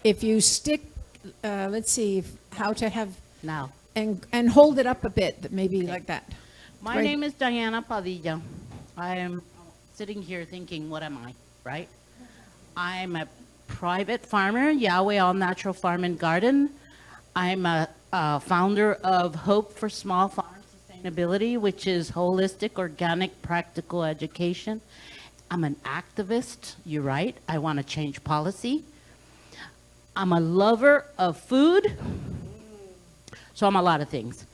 if you stick, let's see, how to have, Now, and hold it up a bit, maybe like that. my Right. name is Diana Padilla. I am sitting here thinking, what am I, right? I'm a private farmer, Yahweh All Natural Farm and Garden. I'm a founder of Hope for Small Farm Sustainability, which is holistic, organic, practical education. I'm an activist, you're right. I want to change policy. I'm a lover of food. So I'm a lot of things.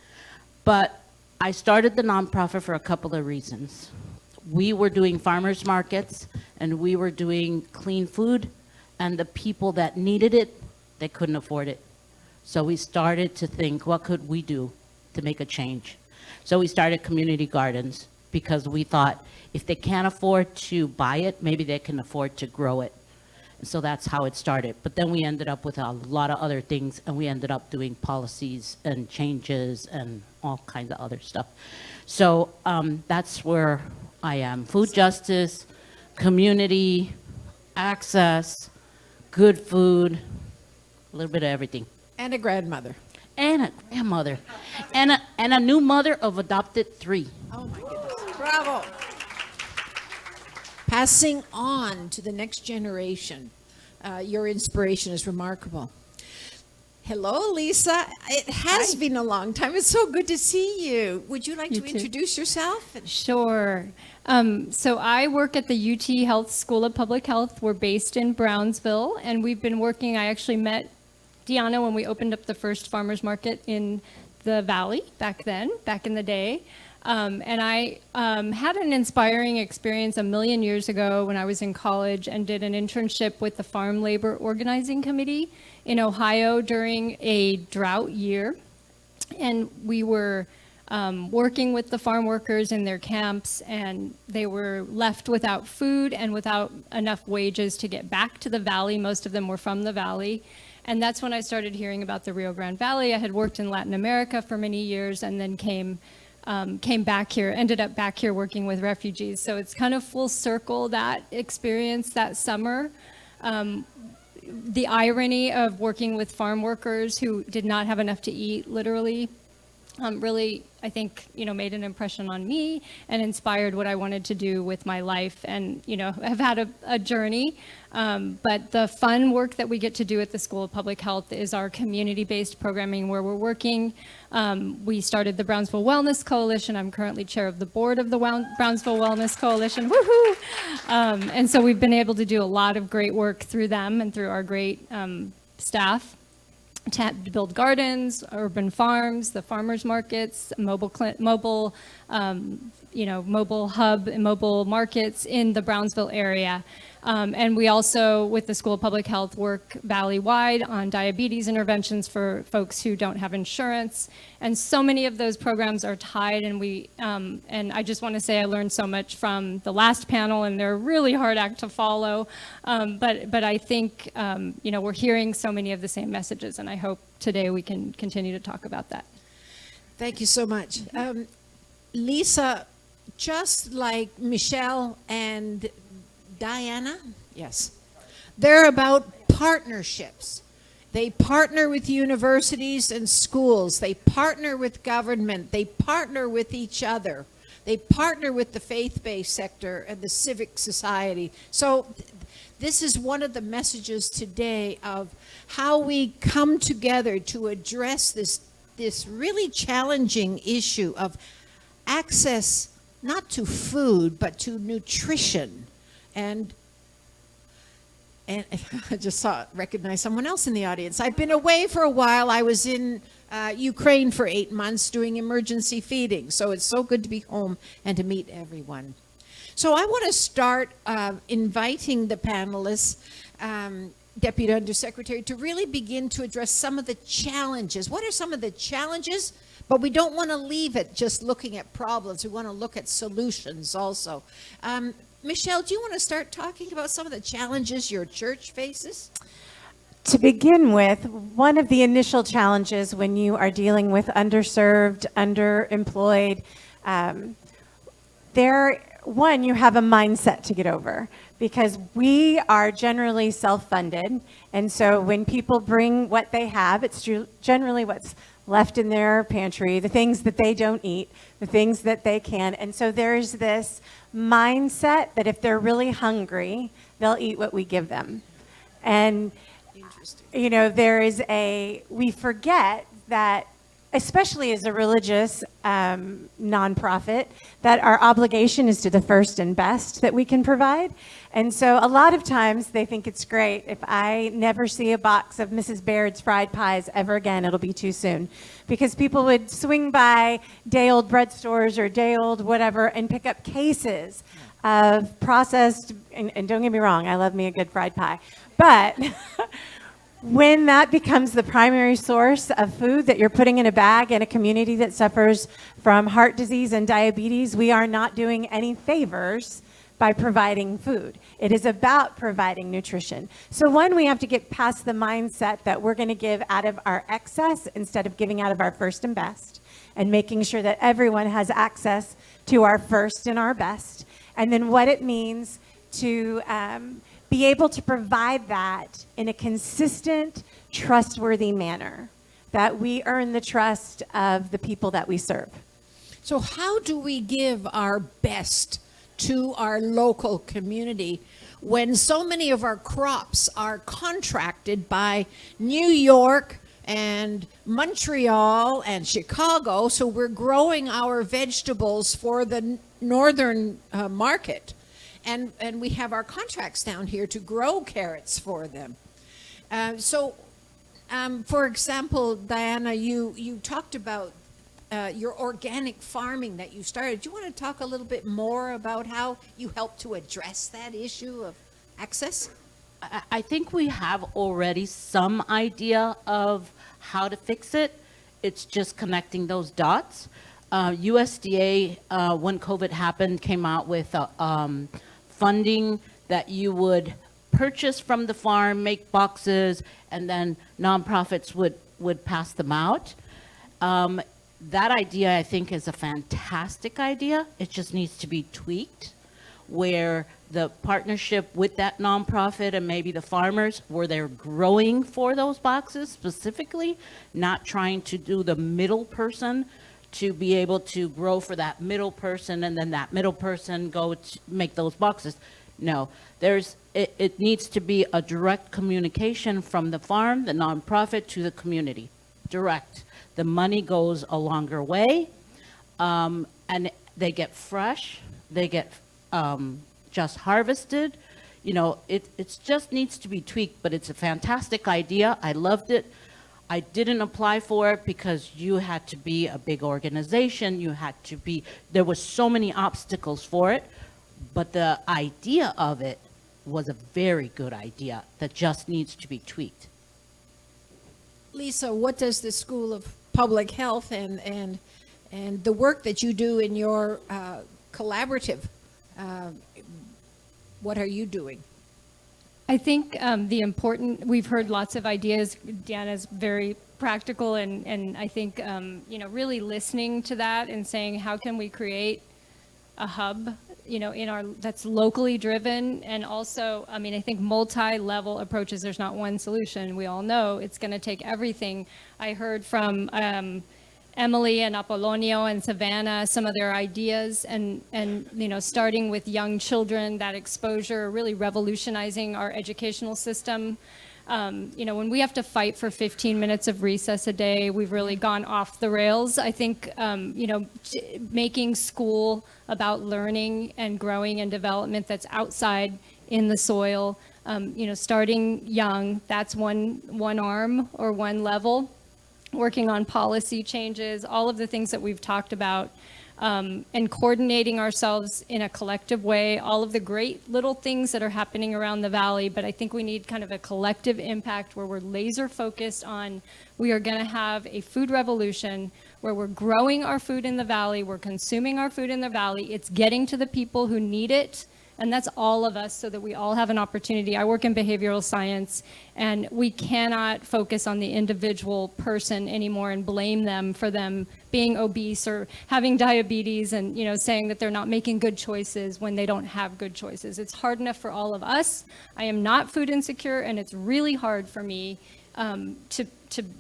But I started the nonprofit for a couple of reasons. We were doing farmers markets and we were doing clean food, and the people that needed it, they couldn't afford it. So we started to think, what could we do to make a change? So we started community gardens because we thought if they can't afford to buy it, maybe they can afford to grow it. And so that's how it started. But then we ended up with a lot of other things, and we ended up doing policies and changes and all kinds of other stuff. So that's where I am. Food justice, community, access, good food, a little bit of everything. And a grandmother. And a grandmother. And a new mother of adopted 3. Oh my goodness. Bravo. Passing on to the next generation. Your inspiration is remarkable. Hello, Lisa. It has been a long time. It's so good to see you. Would you like You to too. introduce yourself? Sure. So I work at the UT Health School of Public Health. We're based in Brownsville, and we've been working. I actually met Deanna when we opened up the first farmers market in the Valley back in the day. And I had an inspiring experience a million years ago when I was in college and did an internship with the Farm Labor Organizing Committee in Ohio during a drought year. And we were working with the farm workers in their camps, and they were left without food and without enough wages to get back to the Valley. Most of them were from the Valley. And that's when I started hearing about the Rio Grande Valley. I had worked in Latin America for many years and then came back here, ended up back here working with refugees. So it's kind of full circle, that experience that summer. The irony of working with farm workers who did not have enough to eat, literally, really, I think, made an impression on me and inspired what I wanted to do with my life. And, I've had a journey. But the fun work that we get to do at the School of Public Health is our community-based programming where we're working. We started the Brownsville Wellness Coalition. I'm currently chair of the board of the Brownsville Wellness Coalition. Woohoo! And so we've been able to do a lot of great work through them and through our great staff to build gardens, urban farms, the farmers markets, mobile hub and mobile markets in the Brownsville area. And we also, with the School of Public Health, work valley-wide on diabetes interventions for folks who don't have insurance. And so many of those programs are tied, and and I just want to say I learned so much from the last panel, and they're a really hard act to follow. But I think, we're hearing so many of the same messages, and I hope today we can continue to talk about that. Thank you so much. Lisa, just like Michelle and Diana, yes, they're about partnerships. They partner with universities and schools. They partner with government. They partner with each other. They partner with the faith-based sector and the civic society. So this is one of the messages today of how we come together to address this really challenging issue of access, not to food, but to nutrition. And I just recognized someone else in the audience. I've been away for a while. I was in Ukraine for 8 months doing emergency feeding. So it's so good to be home and to meet everyone. So I want to start inviting the panelists, Deputy Undersecretary, to really begin to address some of the challenges. What are some of the challenges? But we don't want to leave it just looking at problems. We want to look at solutions also. Michelle, do you want to start talking about some of the challenges your church faces? To begin with, one of the initial challenges when you are dealing with underserved, underemployed, you have a mindset to get over, because we are generally self-funded. And so when people bring what they have, it's generally what's left in their pantry, the things that they don't eat, the things that they can. And so there's this mindset that if they're really hungry, they'll eat what we give them. And, you know, we forget that, especially as a religious nonprofit, that our obligation is to the first and best that we can provide. And so a lot of times they think it's great if I never see a box of Mrs. Baird's fried pies ever again, it'll be too soon. Because people would swing by day-old bread stores or day-old whatever and pick up cases of processed, and don't get me wrong, I love me a good fried pie. But when that becomes the primary source of food that you're putting in a bag in a community that suffers from heart disease and diabetes, we are not doing any favors by providing food. It is about providing nutrition. So one, we have to get past the mindset that we're going to give out of our excess instead of giving out of our first and best, and making sure that everyone has access to our first and our best. And then what it means to be able to provide that in a consistent, trustworthy manner, that we earn the trust of the people that we serve. So how do we give our best to our local community when so many of our crops are contracted by New York and Montreal and Chicago, so we're growing our vegetables for the northern market, and we have our contracts down here to grow carrots for them. For example, Diana, you talked about your organic farming that you started. Do you want to talk a little bit more about how you helped to address that issue of access? I think we have already some idea of how to fix it. It's just connecting those dots. USDA, when COVID happened, came out with funding that you would purchase from the farm, make boxes, and then nonprofits would pass them out. That idea, I think, is a fantastic idea. It just needs to be tweaked, where the partnership with that nonprofit and maybe the farmers, where they're growing for those boxes specifically, not trying to do the middle person to be able to grow for that middle person and then that middle person go to make those boxes. No, it needs to be a direct communication from the farm, the nonprofit, to the community, direct. The money goes a longer way, and they get fresh, they get just harvested. You know, it just needs to be tweaked, but it's a fantastic idea. I loved it. I didn't apply for it because you had to be a big organization. There was so many obstacles for it, but the idea of it was a very good idea that just needs to be tweaked. Lisa, what does the School of Public Health and the work that you do in your collaborative, what are you doing? I think we've heard lots of ideas. Deanna's very practical, and I think, really listening to that and saying, how can we create a hub, that's locally driven, and also, I think multi-level approaches. There's not one solution. We all know it's going to take everything. I heard from Emily and Apollonio and Savannah some of their ideas, and starting with young children, that exposure, really revolutionizing our educational system. When we have to fight for 15 minutes of recess a day, we've really gone off the rails. I think, making school about learning and growing and development that's outside in the soil, starting young, that's one arm or one level. Working on policy changes, all of the things that we've talked about, and coordinating ourselves in a collective way, all of the great little things that are happening around the valley. But I think we need kind of a collective impact where we're laser focused on, we are going to have a food revolution where we're growing our food in the valley, we're consuming our food in the valley, it's getting to the people who need it, And that's all of us so that we all have an opportunity. I work in behavioral science, and we cannot focus on the individual person anymore and blame them for them being obese or having diabetes and, you know, saying that they're not making good choices when they don't have good choices. It's hard enough for all of us. I am not food insecure, and it's really hard for me to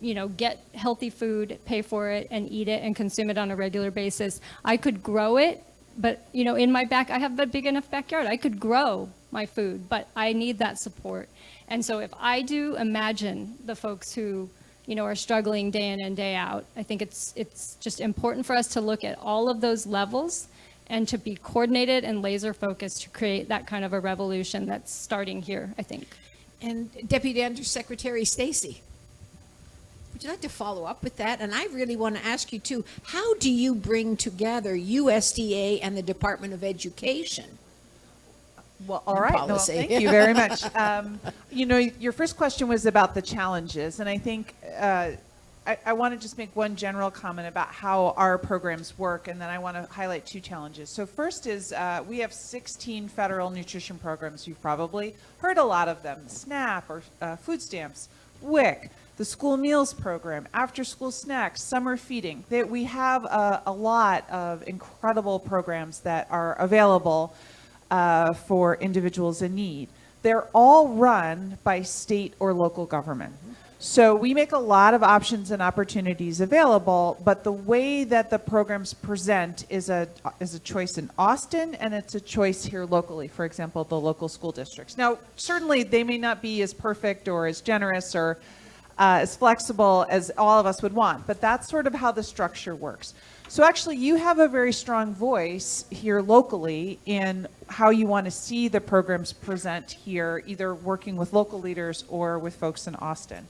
you know, get healthy food, pay for it, and eat it and consume it on a regular basis. I could grow it, but you know, in my I have a big enough backyard. I could grow my food, but I need that support. And so if I do imagine the folks who, you know, are struggling day in and day out, I think it's just important for us to look at all of those levels and to be coordinated and laser focused to create that kind of a revolution that's starting here, I think. And Deputy Undersecretary Stacy, would you like to follow up with that? And I really want to ask you too, how do you bring together USDA and the Department of Education? Well, all right. No, Policy. thank you very much. You know, your first question was about the challenges, and I think I want to just make one general comment about how our programs work, and then I want to highlight two challenges. So first is we have 16 federal nutrition programs. You've probably heard a lot of them: SNAP or food stamps, WIC, the school meals program, after school snacks, summer feeding. We have a lot of incredible programs that are available for individuals in need. They're all run by state or local government. So we make a lot of options and opportunities available, but the way that the programs present is a choice in Austin, and it's a choice here locally, for example, the local school districts. Now, certainly they may not be as perfect or as generous or as flexible as all of us would want, but that's sort of how the structure works. So actually, you have a very strong voice here locally in how you want to see the programs present here, either working with local leaders or with folks in Austin.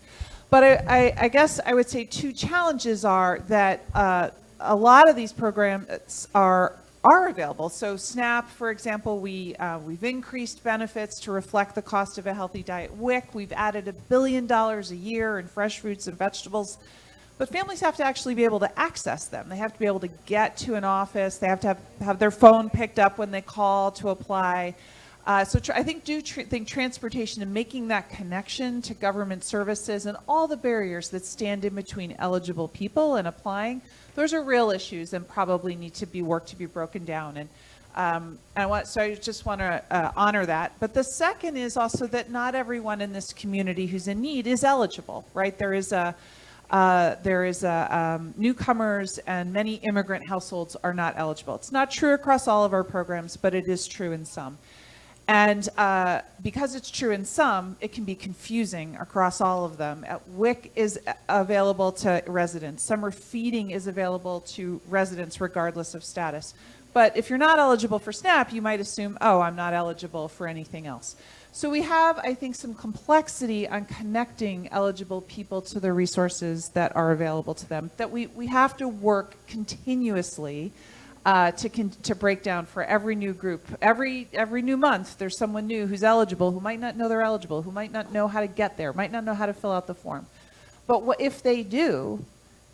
But I guess I would say two challenges are that a lot of these programs are available. So SNAP, for example, we've increased benefits to reflect the cost of a healthy diet. WIC, we've added $1 billion a year in fresh fruits and vegetables. But families have to actually be able to access them. They have to be able to get to an office. They have to have their phone picked up when they call to apply. I think think transportation and making that connection to government services and all the barriers that stand in between eligible people and applying, those are real issues and probably need to be worked to be broken down. And I just want to honor that. But the second is also that not everyone in this community who's in need is eligible, right? There is newcomers, and many immigrant households are not eligible. It's not true across all of our programs, but it is true in some. And because it's true in some, it can be confusing across all of them. WIC is available to residents. Summer feeding is available to residents regardless of status. But if you're not eligible for SNAP, you might assume, oh, I'm not eligible for anything else. So we have, I think, some complexity on connecting eligible people to the resources that are available to them, that we have to work continuously to break down for every new group. Every new month, there's someone new who's eligible, who might not know they're eligible, who might not know how to get there, might not know how to fill out the form. But if they do,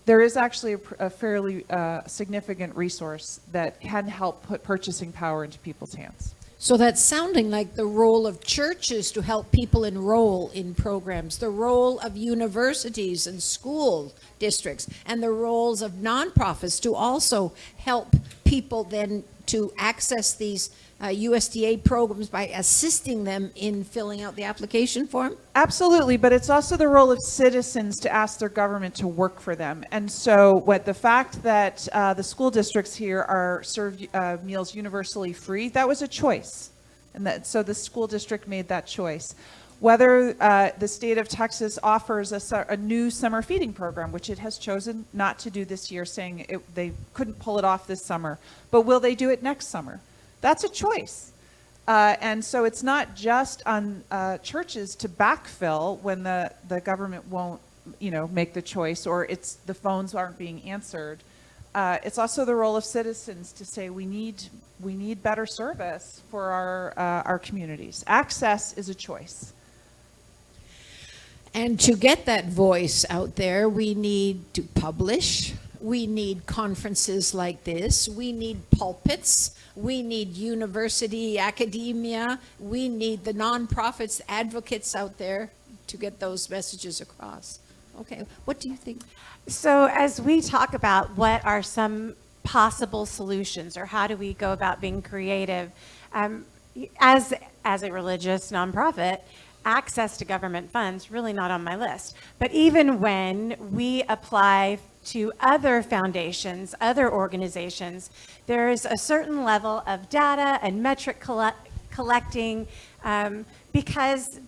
there is actually a fairly significant resource that can help put purchasing power into people's hands. So that's sounding like the role of churches to help people enroll in programs, the role of universities and school districts, and the roles of nonprofits to also help people then to access these USDA programs by assisting them in filling out the application form? Absolutely, but it's also the role of citizens to ask their government to work for them. And so the fact that the school districts here are served meals universally free, that was a choice. And so the school district made that choice. Whether the state of Texas offers a new summer feeding program, which it has chosen not to do this year, saying they couldn't pull it off this summer, but will they do it next summer? That's a choice. And so it's not just on churches to backfill when the government won't, make the choice, or the phones aren't being answered. It's also the role of citizens to say we need better service for our communities. Access is a choice. And to get that voice out there, we need to publish, We need conferences like this. We need pulpits. We need university academia. We need the nonprofits, advocates out there to get those messages across. Okay, what do you think? So as we talk about what are some possible solutions, or how do we go about being creative, as a religious nonprofit, access to government funds really not on my list. But even when we apply to other foundations, other organizations, there is a certain level of data and metric collecting, because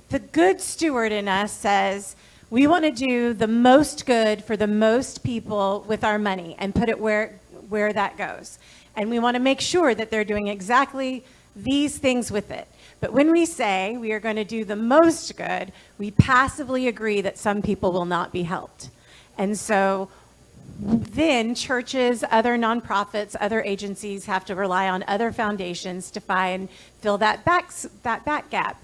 the good steward in us says, we want to do the most good for the most people with our money and put it where that goes. And we want to make sure that they're doing exactly these things with it. But when we say we are going to do the most good, we passively agree that some people will not be helped. And so then churches, other nonprofits, other agencies have to rely on other foundations to fill that back gap.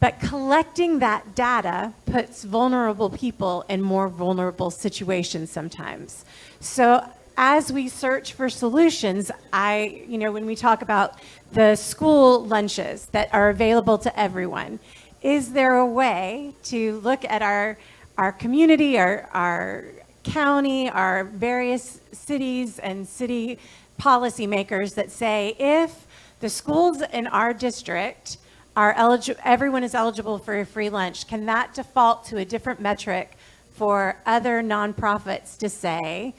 But collecting that data puts vulnerable people in more vulnerable situations sometimes. So as we search for solutions, when we talk about the school lunches that are available to everyone, is there a way to look at our community, our county, our various cities and city policymakers that say, if the schools in our district everyone is eligible for a free lunch, can that default to a different metric for other nonprofits to say,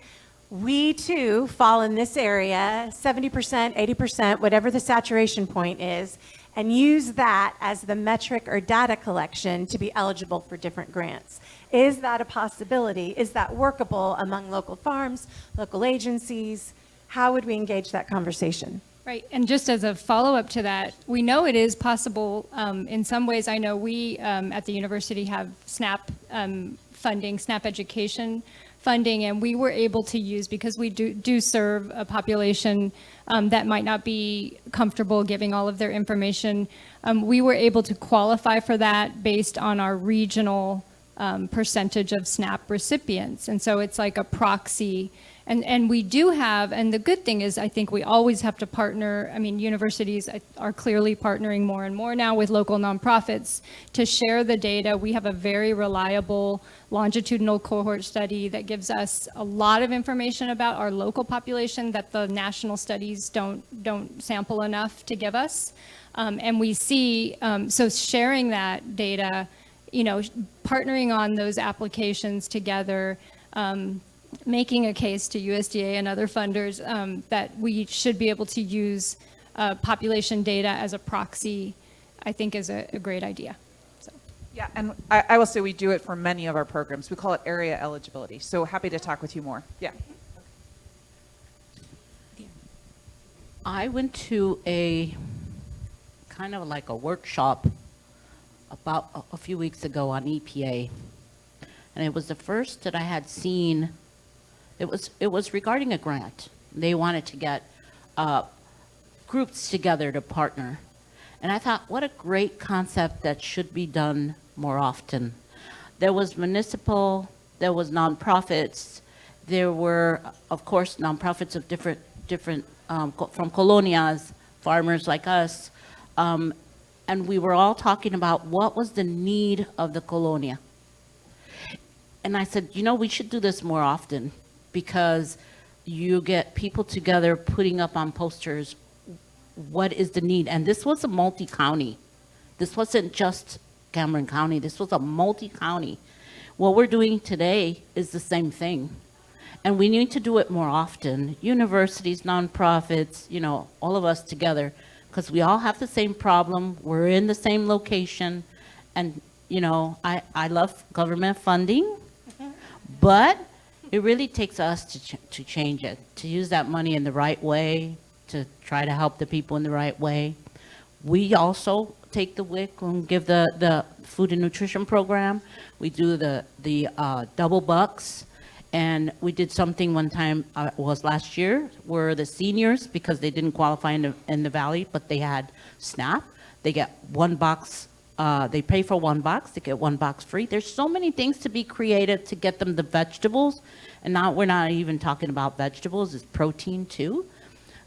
we too fall in this area, 70%, 80%, whatever the saturation point is, and use that as the metric or data collection to be eligible for different grants? Is that a possibility? Is that workable among local farms, local agencies? How would we engage that conversation? Right, and just as a follow-up to that, we know it is possible. In some ways, I know we at the university have SNAP funding, SNAP education funding, and we were able to use, because we do serve a population that might not be comfortable giving all of their information, we were able to qualify for that based on our regional percentage of SNAP recipients. And so it's like a proxy. And we do have, and the good thing is, I think we always have to partner. I mean, universities are clearly partnering more and more now with local nonprofits to share the data. We have a very reliable longitudinal cohort study that gives us a lot of information about our local population that the national studies don't sample enough to give us. And we see, so sharing that data, partnering on those applications together, making a case to USDA and other funders that we should be able to use population data as a proxy, I think is a great idea. So. Yeah, and I will say we do it for many of our programs. We call it area eligibility. So happy to talk with you more. Yeah. I went to a kind of like a workshop about a few weeks ago on EPA, and it was the first that I had seen. It was regarding a grant. They wanted to get groups together to partner, and I thought, what a great concept that should be done more often. There was municipal, there was nonprofits, there were, of course, nonprofits of different from colonias, farmers like us, and we were all talking about what was the need of the colonia. And I said, we should do this more often, because you get people together putting up on posters, what is the need? And this was a multi-county. This wasn't just Cameron County. This was a multi-county. What we're doing today is the same thing. And we need to do it more often. Universities, nonprofits, all of us together, because we all have the same problem. We're in the same location. And, I love government funding, but it really takes us to change it, to use that money in the right way, to try to help the people in the right way. We also take the WIC and give the food and nutrition program. We do the double bucks. And we did something one time, was last year, where the seniors, because they didn't qualify in the valley, but they had SNAP, they get one box they pay for one box, they get one box free. There's so many things to be created to get them the vegetables. And now we're not even talking about vegetables, it's protein too.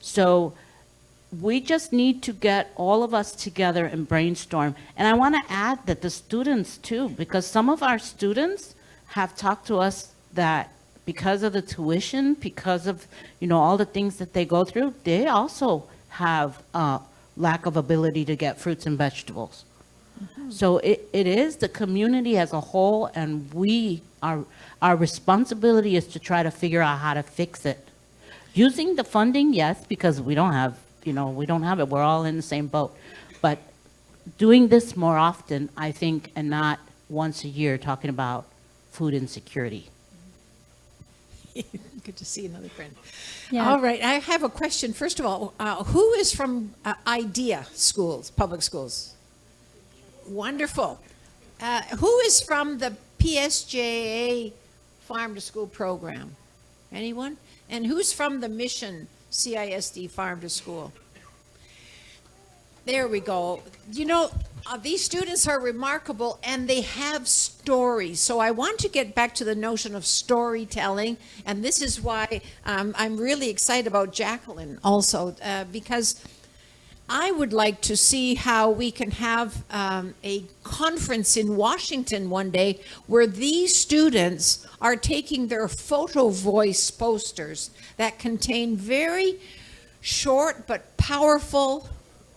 So we just need to get all of us together and brainstorm. And I want to add that the students too, because some of our students have talked to us that because of the tuition, because of, all the things that they go through, they also have lack of ability to get fruits and vegetables. So it is the community as a whole, and our responsibility is to try to figure out how to fix it. Using the funding, yes, because we don't have it. We're all in the same boat. But doing this more often, I think, and not once a year talking about food insecurity. Good to see another friend. Yeah. All right, I have a question. First of all, who is from IDEA schools, public schools? Wonderful. Who is from the PSJA Farm to School program? Anyone? And who's from the Mission CISD Farm to School? There we go. These students are remarkable and they have stories. So I want to get back to the notion of storytelling. And this is why I'm really excited about Jacqueline also, because I would like to see how we can have a conference in Washington one day where these students are taking their photo voice posters that contain very short but powerful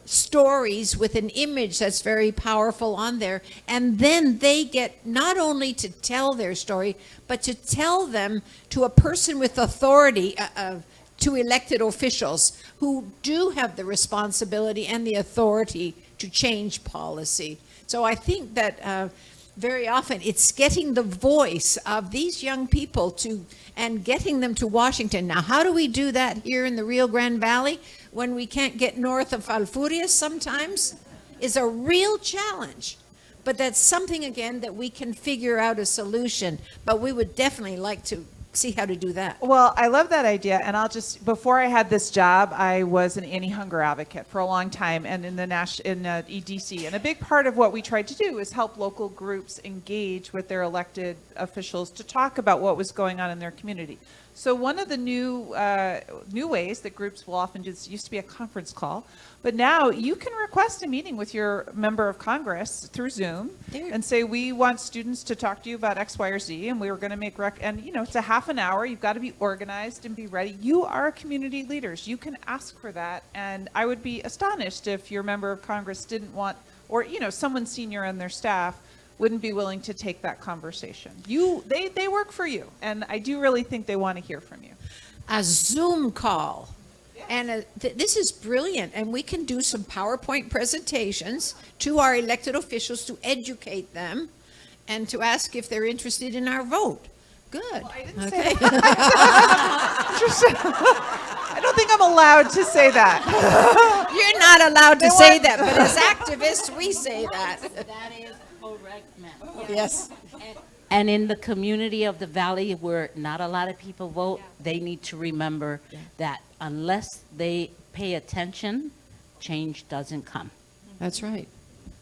stories with an image that's very powerful on there, and then they get not only to tell their story but to tell them to a person with authority, to elected officials who do have the responsibility and the authority to change policy. So I think that very often it's getting the voice of these young people and getting them to Washington. Now, how do we do that here in the Rio Grande Valley when we can't get north of Alfurias sometimes? Is a real challenge. But that's something, again, that we can figure out a solution. But we would definitely like to see how to do that. Well, I love that idea, and before I had this job, I was an anti-hunger advocate for a long time, and in EDC. And a big part of what we tried to do is help local groups engage with their elected officials to talk about what was going on in their community. So one of the new ways that groups will often do this used to be a conference call, but now you can request a meeting with your member of Congress through Zoom and say, we want students to talk to you about X, Y, or Z, and we were going to make it's a half an hour. You've got to be organized and be ready. You are community leaders. You can ask for that, and I would be astonished if your member of Congress didn't want, or someone senior on their staff wouldn't be willing to take that conversation. They work for you, and I do really think they want to hear from you. A Zoom call. And this is brilliant, and we can do some PowerPoint presentations to our elected officials to educate them and to ask if they're interested in our vote. Good. Well, I didn't say that. I don't think I'm allowed to say that. You're not allowed to say that, but as activists, we say that. That is correct, ma'am. Yes. And in the community of the valley where not a lot of people vote, they need to remember that unless they pay attention, change doesn't come. That's right.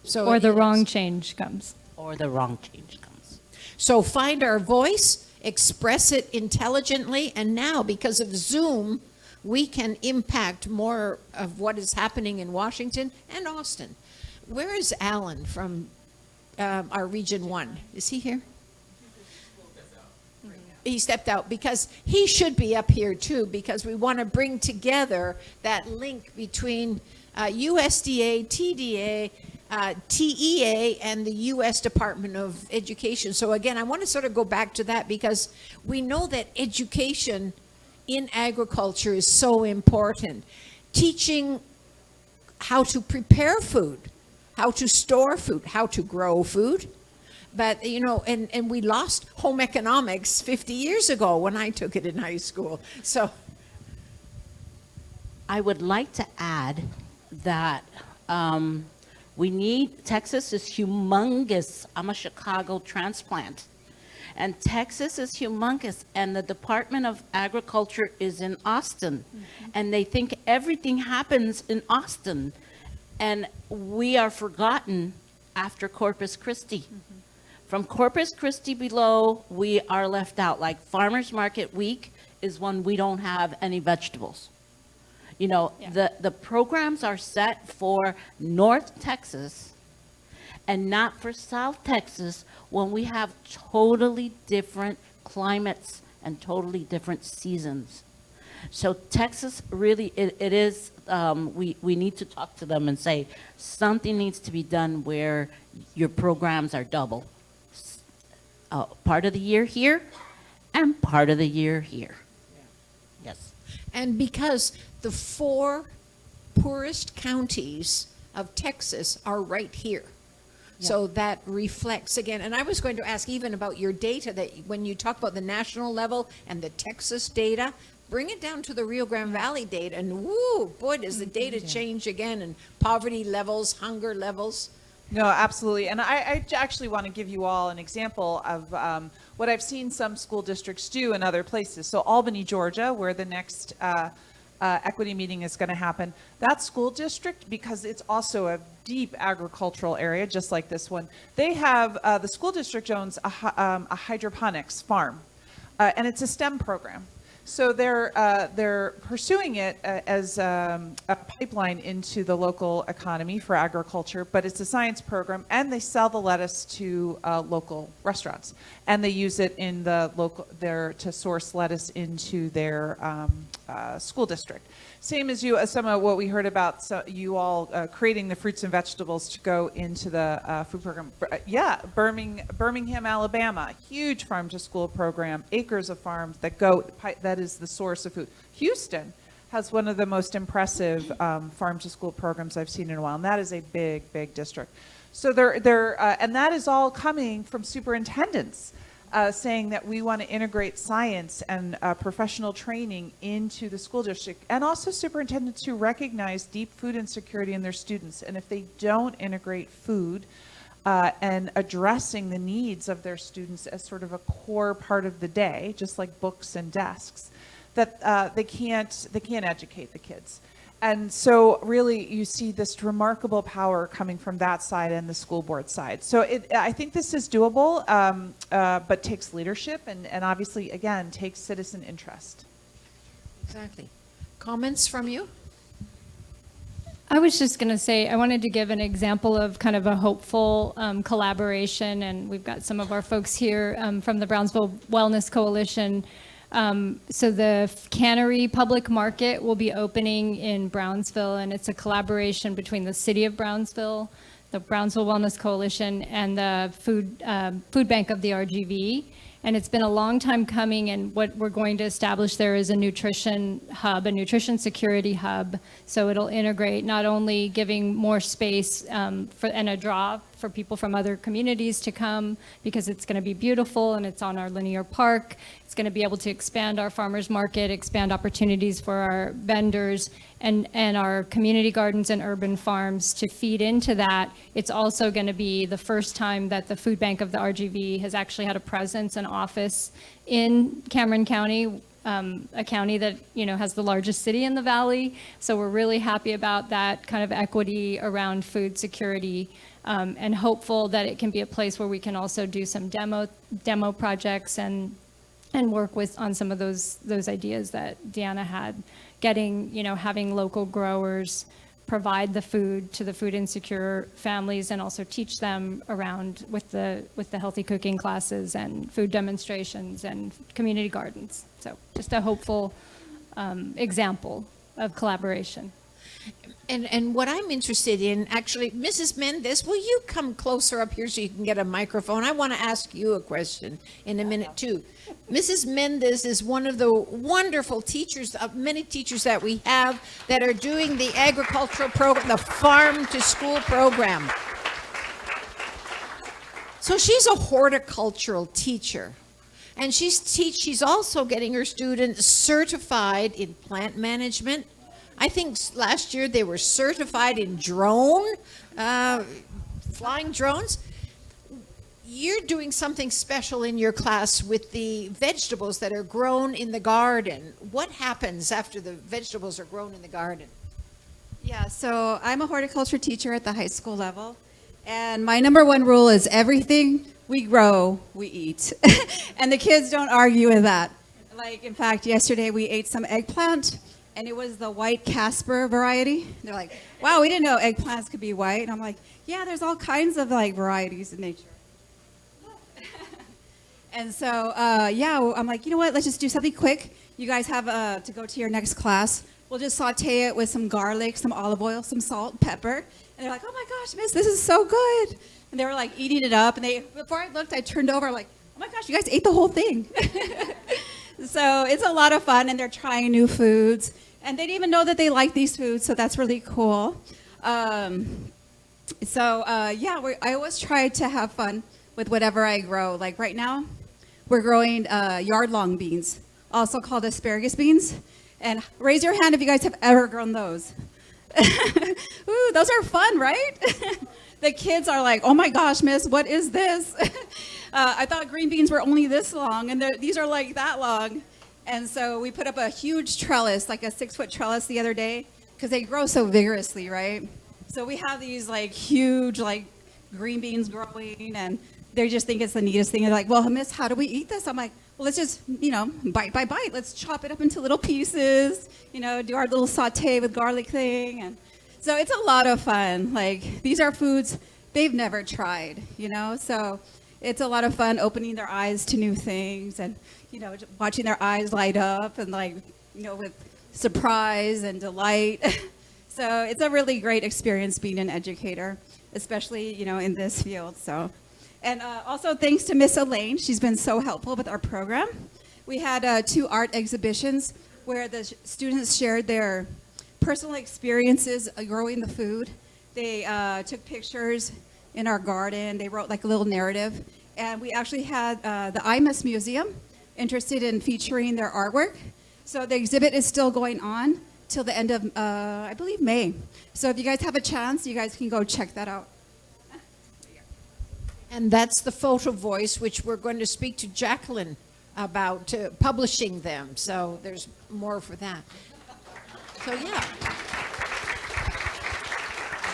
So Or the wrong change comes. Or the wrong change comes. So find our voice, express it intelligently, and now because of Zoom, we can impact more of what is happening in Washington and Austin. Where is Alan from our Region 1? Is he here? He stepped out because he should be up here too, because we want to bring together that link between USDA, TDA, TEA, and the U.S. Department of Education. So again, I want to sort of go back to that because we know that education in agriculture is so important. Teaching how to prepare food, how to store food, how to grow food. But, and we lost home economics 50 years ago when I took it in high school. So I would like to add that Texas is humongous. I'm a Chicago transplant. And Texas is humongous. And the Department of Agriculture is in Austin. Mm-hmm. And they think everything happens in Austin. And we are forgotten after Corpus Christi. From Corpus Christi below, we are left out. Like Farmers Market Week is when we don't have any vegetables. You know, the programs are set for North Texas and not for South Texas when we have totally different climates and totally different seasons. So Texas really, it is, we need to talk to them and say, something needs to be done where your programs are double. Part of the year here and part of the year here. Yes. And because the 4 poorest counties of Texas are right here. So that reflects again, and I was going to ask even about your data that when you talk about the national level and the Texas data, bring it down to the Rio Grande Valley data and woo, boy, does the data change again, and poverty levels, hunger levels. No, absolutely. And I actually want to give you all an example of what I've seen some school districts do in other places. So Albany, Georgia, where the next equity meeting is going to happen, that school district, because it's also a deep agricultural area, just like this one, they have, the school district owns a hydroponics farm, and it's a STEM program. So they're pursuing it as a pipeline into the local economy for agriculture, but it's a science program, and they sell the lettuce to local restaurants, and they use it in the local to source lettuce into their school district. Same as some of what we heard about you all creating the fruits and vegetables to go into the food program. Birmingham, Alabama, huge farm to school program, acres of farms that is the source of food. Houston has one of the most impressive farm to school programs I've seen in a while, and that is a big, big district. So and that is all coming from superintendents. Saying that we want to integrate science and professional training into the school district, and also superintendents who recognize deep food insecurity in their students. And if they don't integrate food and addressing the needs of their students as sort of a core part of the day, just like books and desks, that they can't educate the kids. And so really you see this remarkable power coming from that side and the school board side. So I think this is doable, but takes leadership and obviously, again, takes citizen interest. Exactly. Comments from you? I was just going to say, I wanted to give an example of kind of a hopeful collaboration, and we've got some of our folks here from the Brownsville Wellness Coalition. So the Cannery Public Market will be opening in Brownsville, and it's a collaboration between the City of Brownsville, the Brownsville Wellness Coalition, and the Food Bank of the RGV. And it's been a long time coming, and what we're going to establish there is a nutrition hub, a nutrition security hub. So it'll integrate not only giving more space and a draw for people from other communities to come, because it's going to be beautiful and it's on our linear park. It's going to be able to expand our farmers market, expand opportunities for our vendors and our community gardens and urban farms to feed into that. It's also going to be the first time that the Food Bank of the RGV has actually had a presence and office in Cameron County, a county that has the largest city in the valley. So we're really happy about that kind of equity around food security, and hopeful that it can be a place where we can also do some demo projects and work on some of those ideas that Deanna had, having local growers provide the food to the food insecure families, and also teach them around with the healthy cooking classes and food demonstrations and community gardens. So just a hopeful example of collaboration. And what I'm interested in, actually, Mrs. Mendez, will you come closer up here so you can get a microphone? I want to ask you a question in a minute, too. Mrs. Mendez is one of the wonderful teachers, many teachers that we have that are doing the agricultural program, the farm to school program. So she's a horticultural teacher. And she's also getting her students certified in plant management. I think last year they were certified in flying drones. You're doing something special in your class with the vegetables that are grown in the garden. What happens after the vegetables are grown in the garden? Yeah, so I'm a horticulture teacher at the high school level, And my number one rule is everything we grow, we eat. And the kids don't argue with that. Like, in fact, yesterday we ate some eggplant, and it was the white Casper variety. They're like, wow, we didn't know eggplants could be white. And I'm like, yeah, there's all kinds of like varieties in nature. And so, yeah, I'm like, you know what, let's just do something quick. You guys have to go to your next class. We'll just saute it with some garlic, some olive oil, some salt, pepper. And they're like, oh my gosh, miss, this is so good. And they were like eating it up. And before I looked, I turned over, I'm like, oh my gosh, you guys ate the whole thing. So it's a lot of fun, and they're trying new foods. And they didn't even know that they like these foods, so that's really cool. Yeah, I always try to have fun with whatever I grow. Like right now, we're growing yard-long beans, also called asparagus beans. And raise your hand if you guys have ever grown those. Ooh, those are fun, right? The kids are like, oh my gosh, miss, what is this? I thought green beans were only this long, and these are like that long. And so we put up a huge trellis, like a 6-foot trellis the other day, because they grow so vigorously, right? So we have these like huge like green beans growing, and they just think it's the neatest thing. They're like, well, miss, how do we eat this? I'm like, well, let's just, bite by bite. Let's chop it up into little pieces, do our little saute with garlic thing. And so it's a lot of fun. Like, these are foods they've never tried, so it's a lot of fun opening their eyes to new things and, watching their eyes light up and with surprise and delight. So it's a really great experience being an educator, especially, in this field. So, and also thanks to Miss Elaine. She's been so helpful with our program. We had 2 art exhibitions where the students shared their personal experiences growing the food. They took pictures in our garden. They wrote like a little narrative. And we actually had the IMUS Museum interested in featuring their artwork. So the exhibit is still going on till the end of, I believe, May. So if you guys have a chance, you guys can go check that out. And that's the photo voice, which we're going to speak to Jacqueline about publishing them. So there's more for that. So, yeah.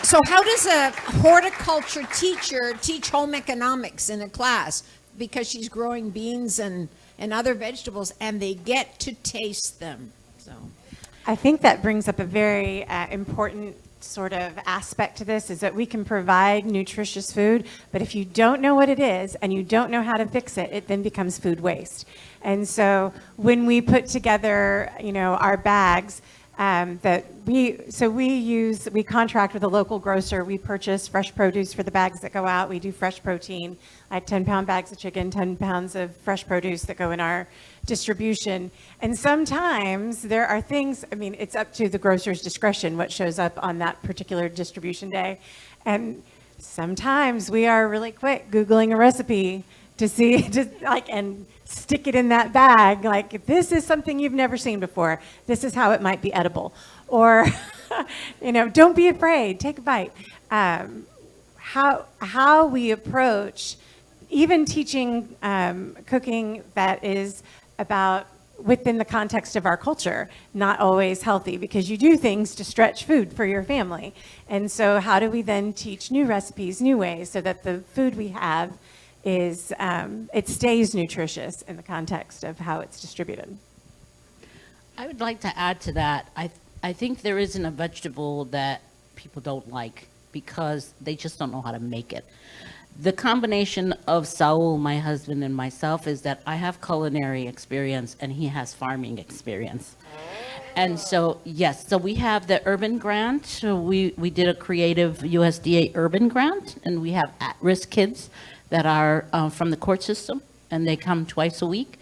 So how does a horticulture teacher teach home economics in a class? Because she's growing beans and other vegetables, and they get to taste them. So I think that brings up a very important sort of aspect to this, is that we can provide nutritious food, but if you don't know what it is and you don't know how to fix it, it then becomes food waste. And so when we put together, our bags, we contract with a local grocer. We purchase fresh produce for the bags that go out. We do fresh protein, like 10-pound bags of chicken, 10 pounds of fresh produce that go in our distribution. And sometimes there are things, it's up to the grocer's discretion what shows up on that particular distribution day. And sometimes we are really quick Googling a recipe to see, and stick it in that bag. Like, if this is something you've never seen before, this is how it might be edible. Or, don't be afraid, take a bite. How we approach even teaching cooking that is about within the context of our culture, not always healthy, because you do things to stretch food for your family. And so how do we then teach new recipes, new ways, so that the food we have is it stays nutritious in the context of how it's distributed. I would like to add to that. I think there isn't a vegetable that people don't like because they just don't know how to make it. The combination of Saul, my husband, and myself is that I have culinary experience and he has farming experience. And so, yes, so we have the urban grant. So we did a creative USDA urban grant, and we have at-risk kids that are from the court system, and they come twice a week.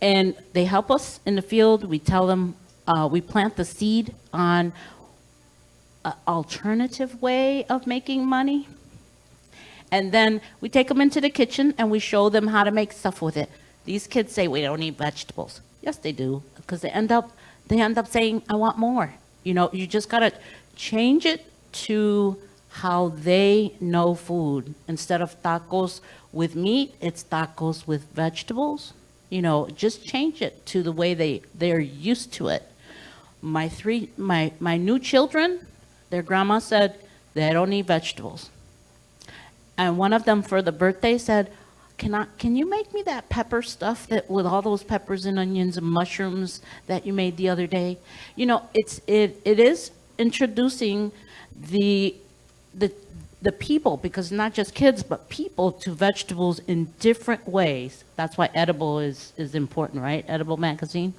And they help us in the field. We tell them, we plant the seed on an alternative way of making money. And then we take them into the kitchen and we show them how to make stuff with it. These kids say, we don't eat vegetables. Yes, they do, because they end up saying, I want more. You just got to change it to how they know food. Instead of tacos with meat, it's tacos with vegetables. Just change it to the way they're used to it. My new children, their grandma said they don't eat vegetables. And one of them for the birthday said, can you make me that pepper stuff that with all those peppers and onions and mushrooms that you made the other day? You know, it is introducing the people, because not just kids, but people, to vegetables in different ways. That's why Edible is important, right? Edible magazine.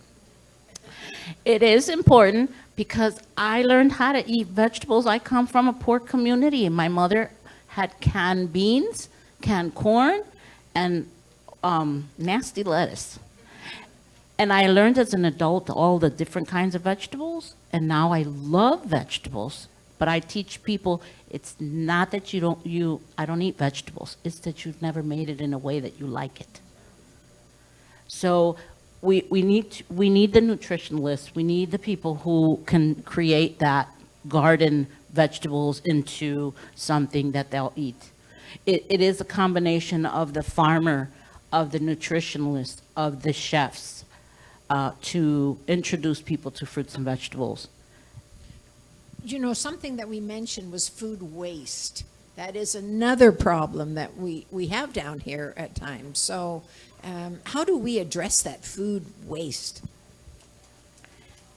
It is important because I learned how to eat vegetables. I come from a poor community, and my mother had canned beans, canned corn, and nasty lettuce. And I learned as an adult all the different kinds of vegetables, and now I love vegetables. But I teach people, it's not that I don't eat vegetables, it's that you've never made it in a way that you like it. So we need the nutritionalists, we need the people who can create that garden vegetables into something that they'll eat. It is a combination of the farmer, of the nutritionalist, of the chefs, to introduce people to fruits and vegetables. You know, something that we mentioned was food waste. That is another problem that we have down here at times. So how do we address that food waste?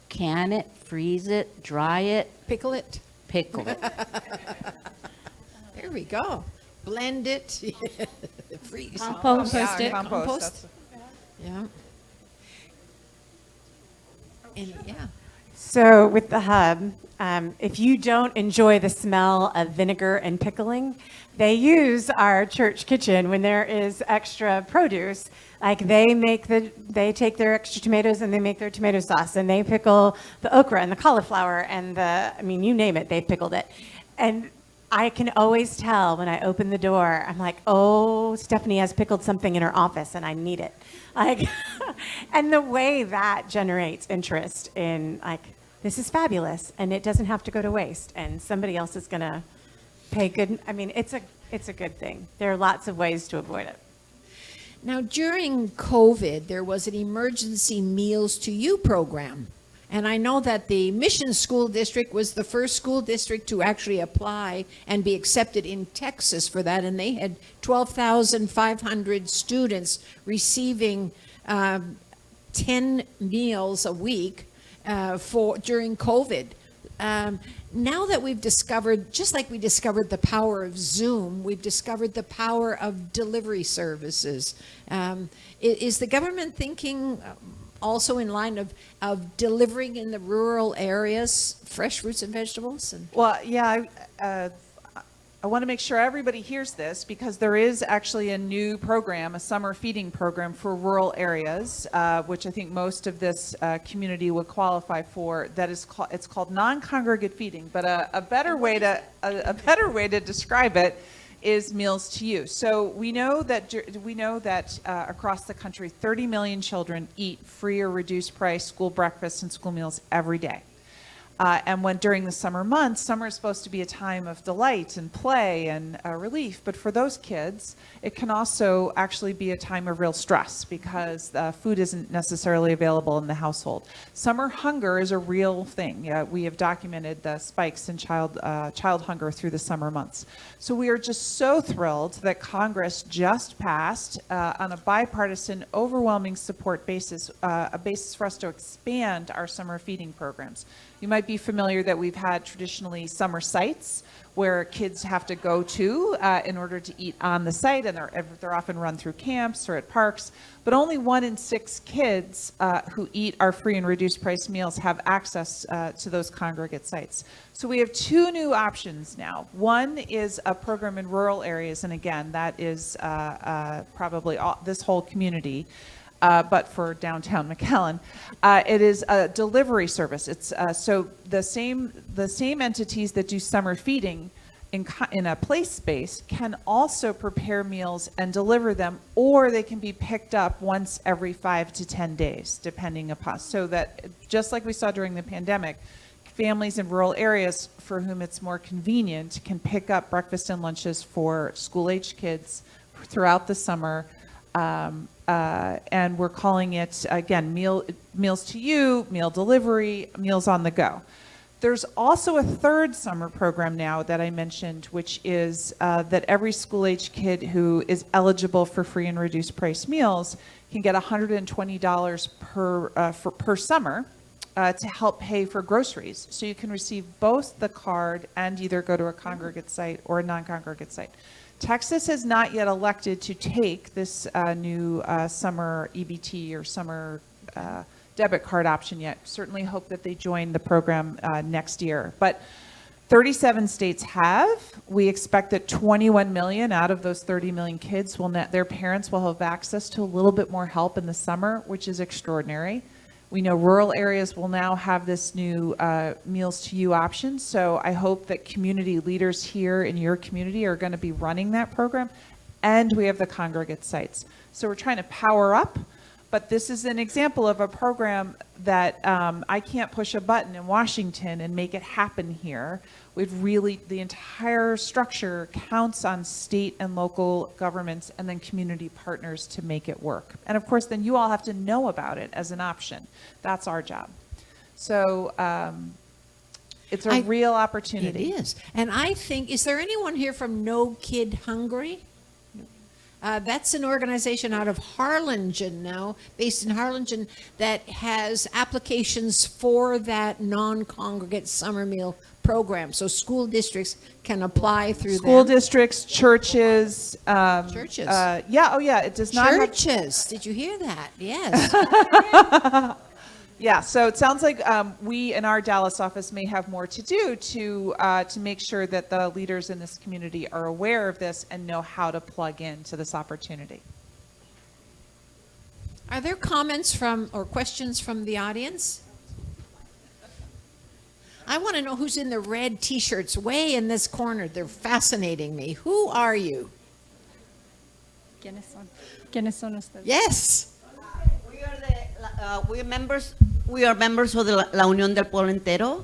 Can it, freeze it, dry it, Pickle it? pickle it. There we go. Blend it. Freeze. Compost it. Compost. Yeah. And yeah. So with the hub, if you don't enjoy the smell of vinegar and pickling, they use our church kitchen when there is extra produce. Like they take their extra tomatoes and they make their tomato sauce, and they pickle the okra and the cauliflower and you name it, they pickled it. And I can always tell when I open the door, I'm like, oh, Stephanie has pickled something in her office and I need it. Like, and the way that generates interest in, like, this is fabulous and it doesn't have to go to waste and somebody else is going to pay good. I mean, it's a good thing. There are lots of ways to avoid it. Now, during COVID, there was an emergency Meals to You program. And I know that the Mission School District was the first school district to actually apply and be accepted in Texas for that. And they had 12,500 students receiving 10 meals a week during COVID. Now that we've discovered, just like we discovered the power of Zoom, we've discovered the power of delivery services. Is the government thinking also in line of delivering in the rural areas fresh fruits and vegetables? Well, yeah, I want to make sure everybody hears this, because there is actually a new program, a summer feeding program for rural areas, which I think most of this community would qualify for. It's called non-congregate feeding, but a better way to describe it is Meals to You. So we know that across the country, 30 million children eat free or reduced price school breakfasts and school meals every day. And when during the summer months, summer is supposed to be a time of delight and play and relief. But for those kids, it can also actually be a time of real stress, because food isn't necessarily available in the household. Summer hunger is a real thing. We have documented the spikes in child hunger through the summer months. So we are just so thrilled that Congress just passed on a bipartisan, overwhelming support basis, a basis for us to expand our summer feeding programs. You might be familiar that we've had traditionally summer sites where kids have to go to in order to eat on the site, and they're often run through camps or at parks. But only 1 in 6 kids who eat our free and reduced price meals have access to those congregate sites. So we have 2 new options now. One is a program in rural areas, and again, that is probably this whole community. But for downtown McAllen, it is a delivery service. It's so the same entities that do summer feeding in a play space can also prepare meals and deliver them, or they can be picked up once every 5 to 10 days, depending upon. So that, just like we saw during the pandemic, families in rural areas for whom it's more convenient can pick up breakfast and lunches for school-age kids throughout the summer. And we're calling it, again, Meals to You, meal delivery, meals on the go. There's also a third summer program now that I mentioned, which is that every school-age kid who is eligible for free and reduced price meals can get $120 per summer to help pay for groceries. So you can receive both the card and either go to a congregate site or a non-congregate site. Texas has not yet elected to take this new summer EBT or summer debit card option yet. Certainly hope that they join the program next year. But 37 states have. We expect that 21 million out of those 30 million kids their parents will have access to a little bit more help in the summer, which is extraordinary. We know rural areas will now have this new Meals to You option. So I hope that community leaders here in your community are going to be running that program. And we have the congregate sites. So we're trying to power up. But this is an example of a program that I can't push a button in Washington and make it happen here. The entire structure counts on state and local governments and then community partners to make it work. And of course, then you all have to know about it as an option. That's our job. So it's a real opportunity. It is. And I think, is there anyone here from No Kid Hungry? That's an organization out of Harlingen now, based in Harlingen, that has applications for that non-congregate summer meal program. So school districts can apply through School them. districts, churches. Churches. It does not have Churches. Did you hear that? Yes. Yeah, so it sounds like we in our Dallas office may have more to do to make sure that the leaders in this community are aware of this and know how to plug into this opportunity. Are there comments from or questions from the audience? I want to know who's in the red T-shirts way in this corner. They're fascinating me. Who are you? ¿Quiénes son? ¿Quiénes son ustedes? Yes. We are members of the La Unión del Pueblo Entero.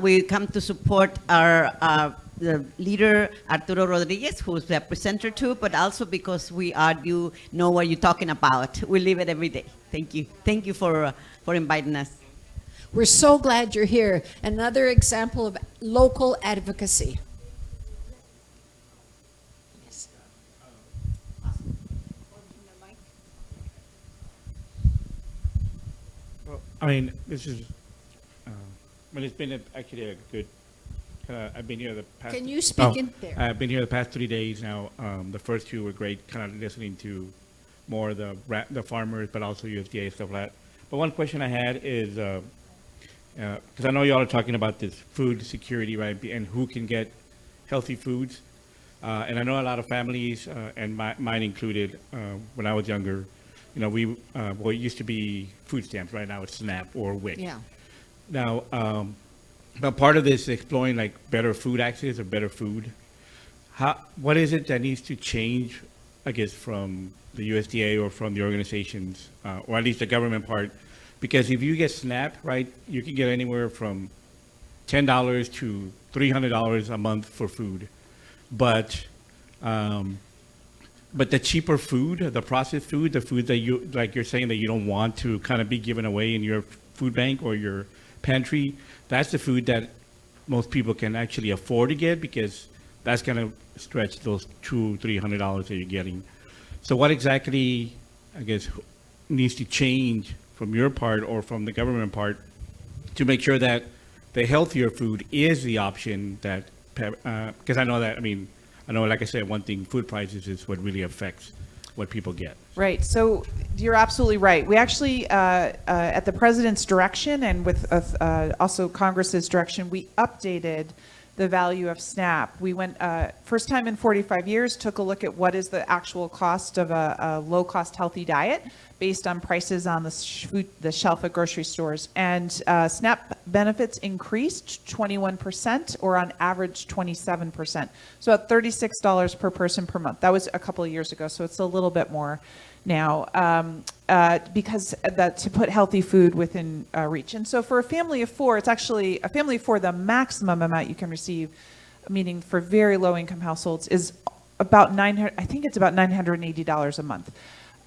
We come to support our the leader Arturo Rodriguez, who's the presenter too, but also because you know what you're talking about. We live it every day. Thank you. Thank you for inviting us. We're so glad you're here. Another example of local advocacy. Yes. Well, I mean, this is, it's been actually a good, I've been here the past. Can you speak in there? I've been here the past 3 days now. The first two were great, kind of listening to more of the farmers, but also USDA stuff like that. But one question I had is, because I know y'all are talking about this food security, right, and who can get healthy foods. And I know a lot of families, and mine included, when I was younger, it used to be food stamps. Right now it's SNAP or WIC. Yeah. Now, but part of this is exploring like better food access or better food. What is it that needs to change, I guess, from the USDA or from the organizations, or at least the government part? Because if you get SNAP, right, you can get anywhere from $10 to $300 a month for food. But the cheaper food, the processed food, the food that you're saying that you don't want to kind of be given away in your food bank or your pantry, that's the food that most people can actually afford to get, because that's going to stretch those $200-300 that you're getting. So what exactly, I guess, needs to change from your part or from the government part to make sure that the healthier food is the option that, because I know, like I said, one thing, food prices is what really affects what people get. Right. So you're absolutely right. We actually, at the president's direction and with also Congress's direction, we updated the value of SNAP. We went, first time in 45 years, took a look at what is the actual cost of a low-cost healthy diet based on prices on the shelf at grocery stores. And SNAP benefits increased 21%, or on average 27%. So at $36 per person per month. That was a couple of years ago, so it's a little bit more now, because to put healthy food within reach. And so for a family of four, it's actually a family of four, the maximum amount you can receive, meaning for very low income households, is about $980 a month.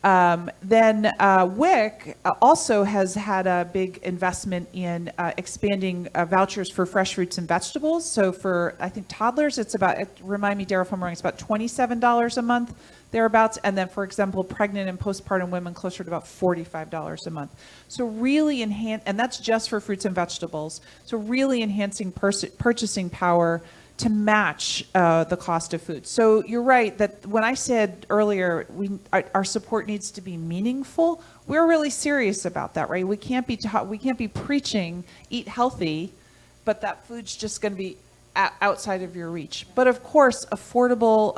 Then WIC also has had a big investment in expanding vouchers for fresh fruits and vegetables. So for, I think, toddlers, it's about, remind me, Daryl, if I'm wrong, it's about $27 a month, thereabouts. And then, for example, pregnant and postpartum women, closer to about $45 a month. So really enhance, and that's just for fruits and vegetables. So really enhancing purchasing power to match the cost of food. So you're right that when I said earlier, our support needs to be meaningful. We're really serious about that, right? We can't be preaching eat healthy, but that food's just going to be outside of your reach. But of course, affordable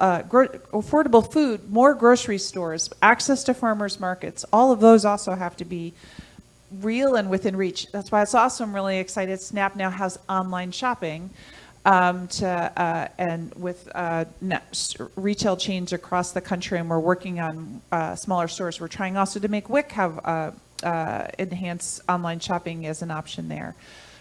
food, more grocery stores, access to farmers markets, all of those also have to be real and within reach. That's why it's also, I'm really excited. SNAP now has online shopping. And with retail chains across the country, and we're working on smaller stores. We're trying also to make WIC have enhanced online shopping as an option there.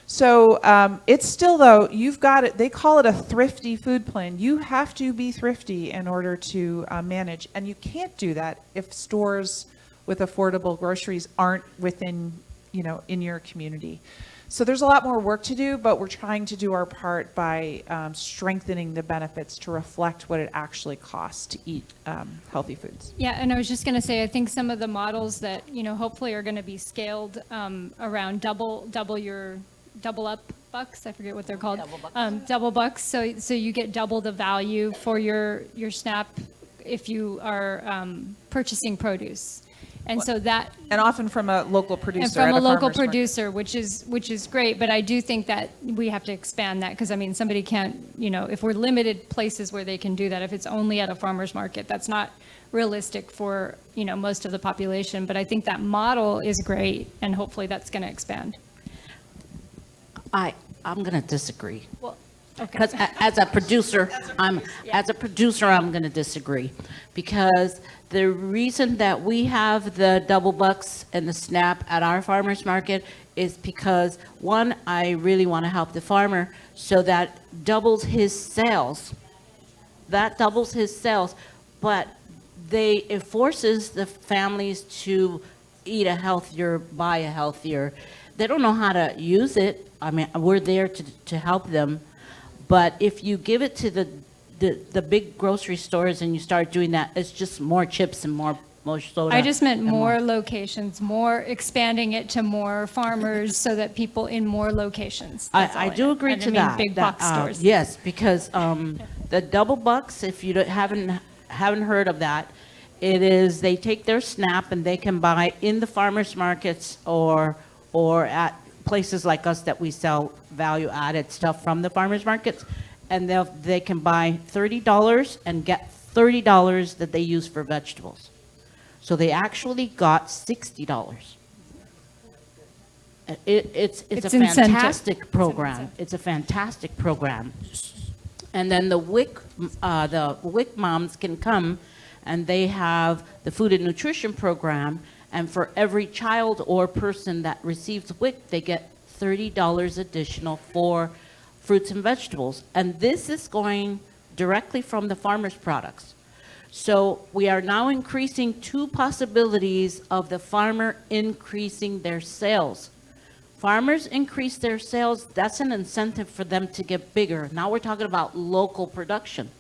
So it's still, though, you've got it, they call it a thrifty food plan. You have to be thrifty in order to manage, and you can't do that if stores with affordable groceries aren't within, in your community. So there's a lot more work to do, but we're trying to do our part by strengthening the benefits to reflect what it actually costs to eat healthy foods. Yeah, and I was just going to say, I think some of the models that, hopefully are going to be scaled around double up bucks. I forget what they're called. Double bucks. So you get double the value for your SNAP if you are purchasing produce. And so that, and often from a local producer. and from at a local farmer's market. producer, which is great. But I do think that we have to expand that, because somebody can't, if we're limited places where they can do that, if it's only at a farmer's market, that's not realistic for most of the population. But I think that model is great, and hopefully that's going to expand. I'm going to disagree. Well, okay. Because as a producer, I'm going to disagree, because the reason that we have the double bucks and the SNAP at our farmers market is because, one, I really want to help the farmer, so that doubles his sales. That doubles his sales, but it forces the families to eat a healthier, buy a healthier. They don't know how to use it. We're there to help them. But if you give it to the big grocery stores and you start doing that, it's just more chips and more soda. I just meant more locations, more expanding it to more farmers, so that people in more locations. That's all I do meant. agree I to didn't mean that. big box stores. Yes, because the double bucks, if you haven't heard of that, it is they take their SNAP and they can buy in the farmers markets or at places like us that we sell value-added stuff from the farmers markets, and they can buy $30 and get $30 that they use for vegetables. So they actually got $60. It's a incentive. fantastic program. It's a fantastic program. And then the WIC moms can come, and they have the food and nutrition program, and for every child or person that receives WIC, they get $30 additional for fruits and vegetables. And this is going directly from the farmers' products. So we are now increasing two possibilities of the farmer increasing their sales. Farmers increase their sales, that's an incentive for them to get bigger. Now we're talking about local production.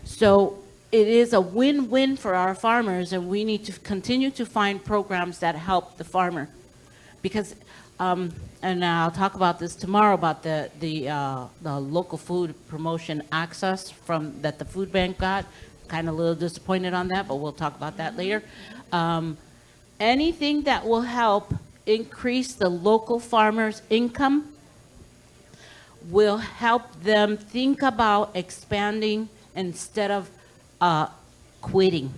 So it is a win-win for our farmers, and we need to continue to find programs that help the farmer. Because, and I'll talk about this tomorrow, about the local food promotion access that the food bank got. Kind of a little disappointed on that, but we'll talk about that later. Anything that will help increase the local farmers' income will help them think about expanding instead of quitting.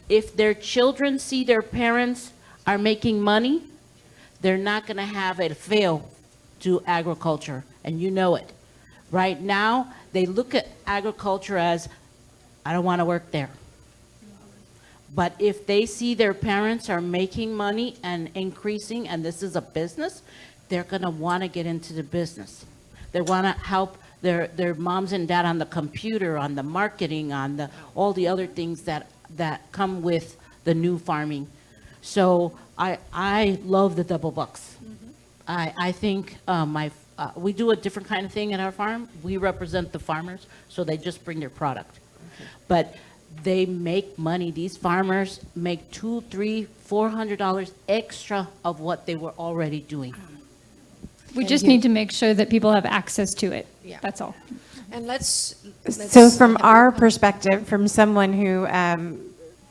If their children see their parents are making money, they're not going to have it fail to agriculture, and you know it. Right now, they look at agriculture as, I don't want to work there. But if they see their parents are making money and increasing, and this is a business, they're going to want to get into the business. They want to help their moms and dad on the computer, on the marketing, on all the other things that come with the new farming. So I love the double bucks. I think we do a different kind of thing at our farm. We represent the farmers, so they just bring their product. But they make money. These farmers make $200, $300, $400 extra of what they were already doing. We just need to make sure that people have access to it. Yeah. That's all. And let's So from have our your- perspective, from someone who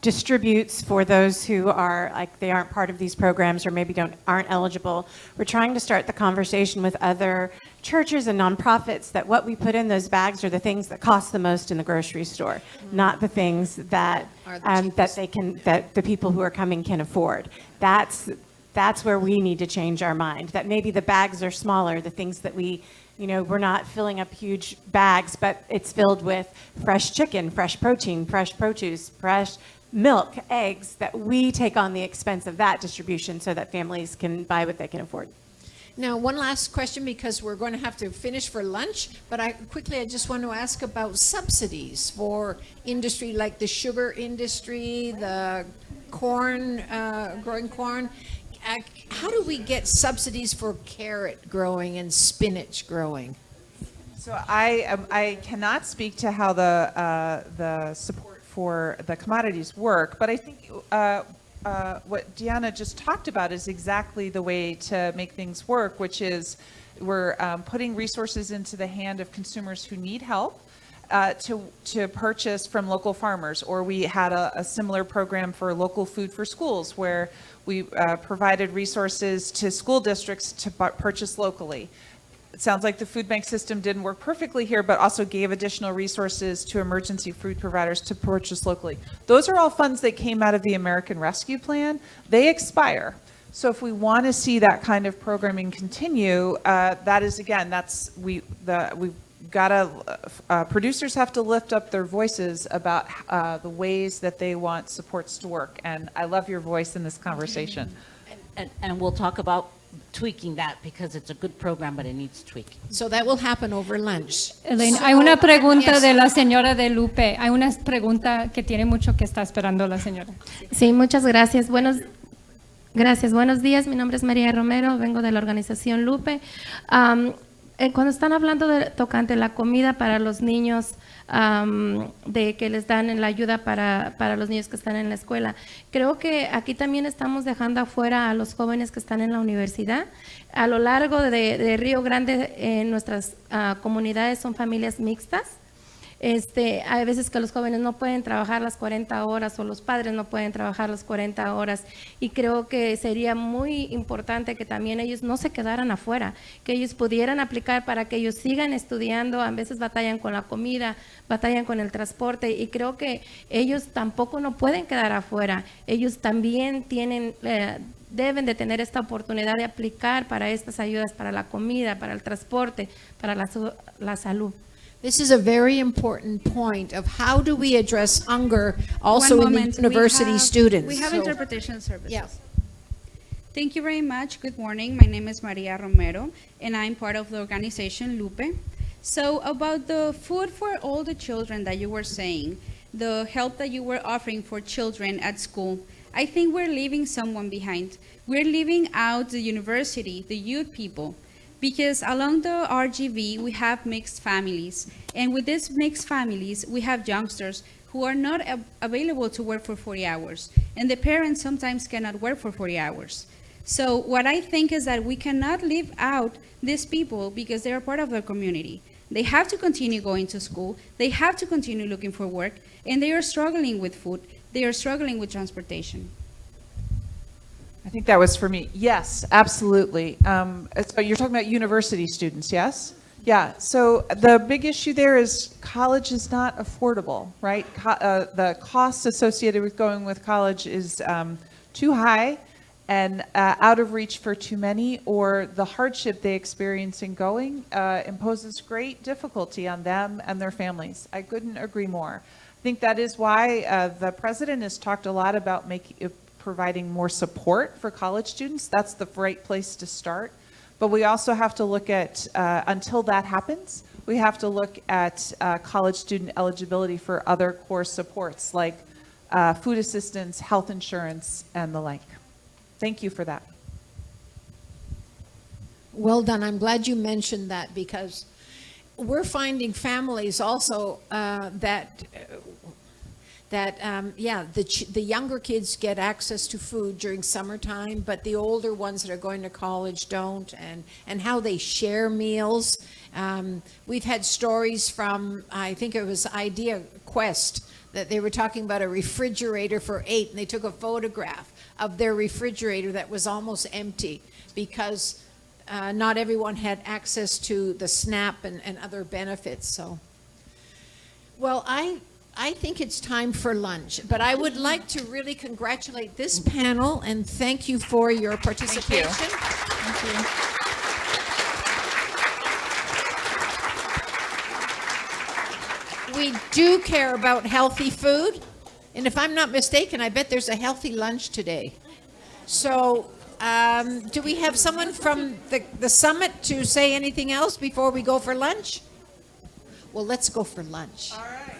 distributes for those who are, like, they aren't part of these programs or maybe aren't eligible, we're trying to start the conversation with other churches and nonprofits that what we put in those bags are the things that cost the most in the grocery store, not the things that Are the that the people who are coming can afford. That's where we need to change our mind, that maybe the bags are smaller, the things that we're not filling up huge bags, but it's filled with fresh chicken, fresh protein, fresh produce, fresh milk, eggs, that we take on the expense of that distribution so that families can buy what they can afford. Now, one last question, because we're going to have to finish for lunch, but I just want to ask about subsidies for industry like the sugar industry, the corn, growing corn. How do we get subsidies for carrot growing and spinach growing? So I cannot speak to how the support for the commodities work, but I think what Diana just talked about is exactly the way to make things work, which is we're putting resources into the hand of consumers who need help to purchase from local farmers. Or we had a similar program for local food for schools where we provided resources to school districts to purchase locally. It sounds like the food bank system didn't work perfectly here, but also gave additional resources to emergency food providers to purchase locally. Those are all funds that came out of the American Rescue Plan. They expire. So if we want to see that kind of programming continue, that is, again, we've got to, producers have to lift up their voices about the ways that they want supports to work. And I love your voice in this conversation. And we'll talk about tweaking that because it's a good program, but it needs tweaking. So that will happen over lunch. Elaine, hay una pregunta de la señora de Lupe. Hay una pregunta que tiene mucho que está esperando la señora. Sí, muchas gracias. Gracias. Buenos días. Mi nombre es María Romero. Vengo de la organización Lupe. Cuando están hablando tocante la comida para los niños, de que les dan la ayuda para los niños que están en la escuela, creo que aquí también estamos dejando afuera a los jóvenes que están en la universidad. A lo largo de Río Grande, en nuestras comunidades son familias mixtas. Hay veces que los jóvenes no pueden trabajar las 40 horas o los padres no pueden trabajar las 40 horas y creo que sería muy importante que también ellos no se quedaran afuera, que ellos pudieran aplicar para que ellos sigan estudiando. A veces batallan con la comida, batallan con el transporte y creo que ellos tampoco no pueden quedar afuera. Ellos también deben de tener esta oportunidad de aplicar para estas ayudas, para la comida, para el transporte, para la salud. This is a very important point of how do we address hunger also in the university students. We have So- interpretation services. Yeah. Thank you very much. Good morning. My name is Maria Romero, and I'm part of the organization Lupe. So about the food for all the children that you were saying, the help that you were offering for children at school, I think we're leaving someone behind. We're leaving out the university, the youth people. Because along the RGV, we have mixed families. And with these mixed families, we have youngsters who are not available to work for 40 hours. And the parents sometimes cannot work for 40 hours. So what I think is that we cannot leave out these people because they are part of the community. They have to continue going to school. They have to continue looking for work. And they are struggling with food. They are struggling with transportation. I think that was for me. Yes, absolutely. So you're talking about university students, yes? Yeah, so the big issue there is college is not affordable, right? The cost associated with going with college is too high and out of reach for too many, or the hardship they experience in going imposes great difficulty on them and their families. I couldn't agree more. I think that is why the president has talked a lot about providing more support for college students. That's the right place to start. But we also have to look at, until that happens, we have to look at college student eligibility for other core supports like food assistance, health insurance, and the like. Thank you for that. Well done. I'm glad you mentioned that because we're finding families also the younger kids get access to food during summertime, but the older ones that are going to college don't, and how they share meals. We've had stories from, I think it was Idea Quest, that they were talking about a refrigerator for 8, and they took a photograph of their refrigerator that was almost empty because not everyone had access to the SNAP and other benefits. So, well, I think it's time for lunch, but I would like to really congratulate this panel and thank you for your participation. Thank you. We do care about healthy food, and if I'm not mistaken, I bet there's a healthy lunch today. So, do we have someone from the summit to say anything else before we go for lunch? Well, let's go for lunch. All right.